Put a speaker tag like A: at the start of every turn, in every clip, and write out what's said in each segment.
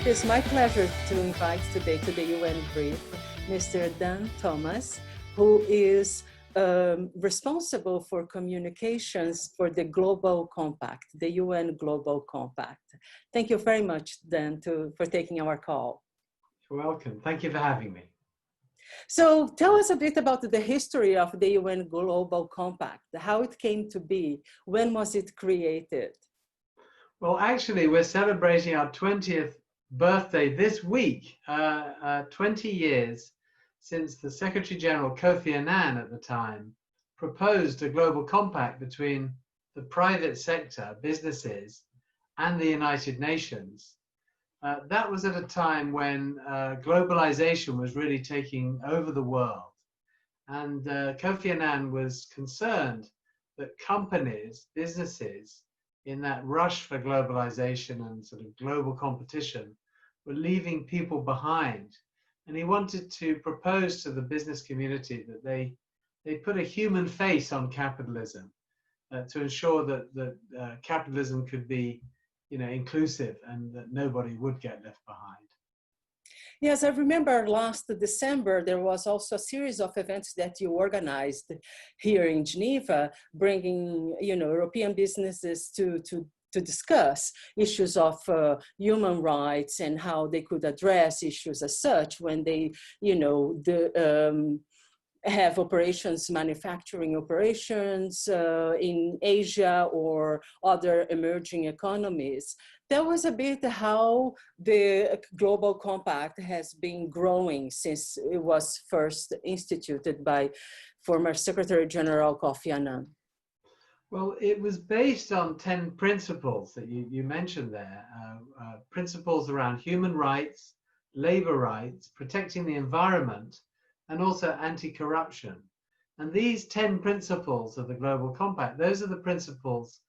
A: It is my pleasure to invite today to the UN brief Mr. Dan Thomas, who is responsible for communications for the Global Compact, the UN Global Compact. Thank you very much, Dan, for taking our call.
B: You're welcome. Thank you for having me.
A: So tell us a bit about the history of the UN Global Compact, how it came to be, when was it created?
B: Well, actually, we're celebrating our 20th birthday this week, 20 years since the Secretary General Kofi Annan at the time proposed a global compact between the private sector, businesses, and the United Nations. That was at a time when globalization was really taking over the world. And Kofi Annan was concerned that companies, businesses, in that rush for globalization and sort of global competition, were leaving people behind. And he wanted to propose to the business community that they put a human face on capitalism to ensure that capitalism could be, inclusive and that nobody would get left behind.
A: Yes, I remember last December, there was also a series of events that you organized here in Geneva, bringing, European businesses to discuss issues of human rights and how they could address issues as such when they, have operations, manufacturing operations in Asia or other emerging economies. That was a bit how the Global Compact has been growing since it was first instituted by former Secretary General Kofi Annan.
B: Well, it was based on 10 principles that you mentioned there, principles around human rights, labor rights, protecting the environment, and also anti-corruption. And these 10 principles of the Global Compact, those are the principles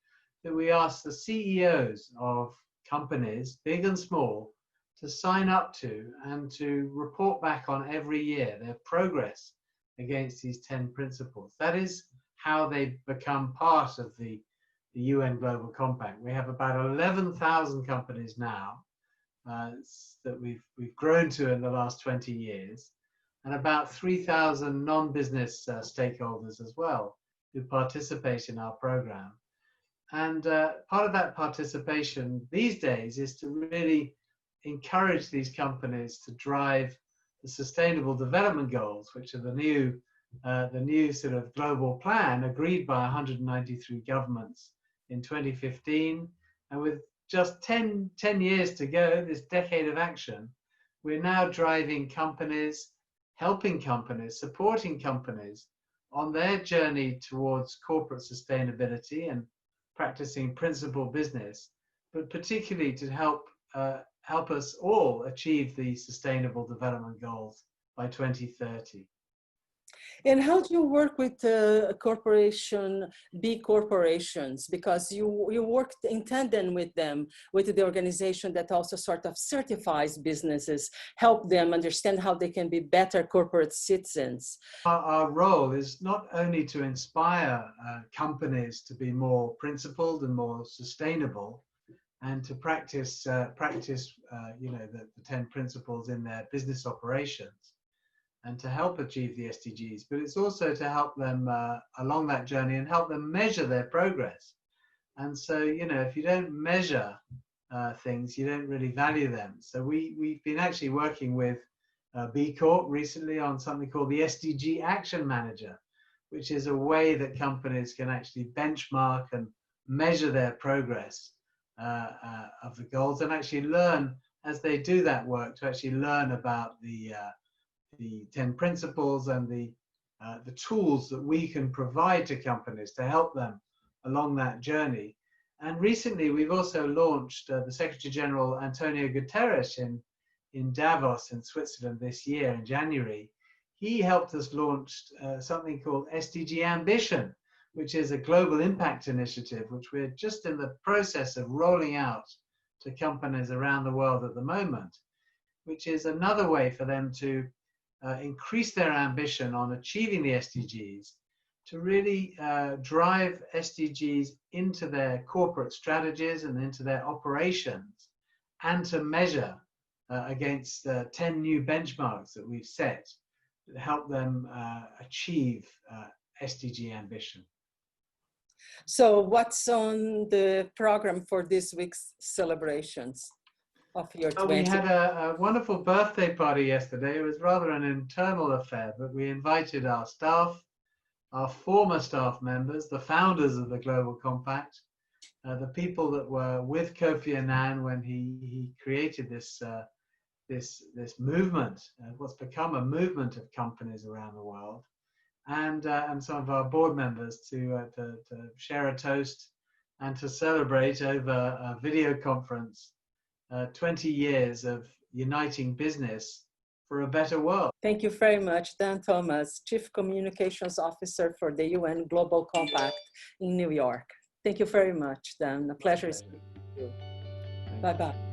B: that we ask the CEOs of companies, big and small, to sign up to and to report back on every year their progress against these 10 principles. That is how they become part of the UN Global Compact. We have about 11,000 companies now that we've grown to in the last 20 years, and about 3,000 non-business stakeholders as well who participate in our program. And part of that participation these days is to really encourage these companies to drive the Sustainable Development Goals, which are the new sort of global plan agreed by 193 governments in 2015. And with just 10 years to go, this decade of action, we're now driving companies, helping companies, supporting companies on their journey towards corporate sustainability and practicing principled business, but particularly to help us all achieve the Sustainable Development Goals by 2030.
A: And how do you work with B corporations? Because you worked in tandem with them, with the organization that also sort of certifies businesses, help them understand how they can be better corporate citizens.
B: Our role is not only to inspire companies to be more principled and more sustainable, and to practice the 10 principles in their business operations, and to help achieve the SDGs, but it's also to help them along that journey and help them measure their progress. And so, if you don't measure things, you don't really value them. So we've been actually working with B Corp recently on something called the SDG Action Manager, which is a way that companies can actually benchmark and measure their progress of the goals, and actually learn as they do that work to actually learn about the 10 principles and the tools that we can provide to companies to help them along that journey. And recently, we've also launched the Secretary General Antonio Guterres in Davos in Switzerland this year in January. He helped us launch something called SDG Ambition, which is a global impact initiative, which we're just in the process of rolling out to companies around the world at the moment, which is another way for them to increase their ambition on achieving the SDGs, to really drive SDGs into their corporate strategies and into their operations, and to measure against 10 new benchmarks that we've set that help them achieve SDG ambition.
A: So what's on the program for this week's celebrations of your 20?
B: We had a wonderful birthday party yesterday. It was rather an internal affair, but we invited our staff, our former staff members, the founders of the Global Compact, the people that were with Kofi Annan when he created this movement, what's become a movement of companies around the world, and some of our board members to share a toast and to celebrate over a video conference 20 years of uniting business for a better world.
A: Thank you very much, Dan Thomas, Chief Communications Officer for the UN Global Compact in New York. Thank you very much, Dan. A pleasure speaking with you. Bye-bye.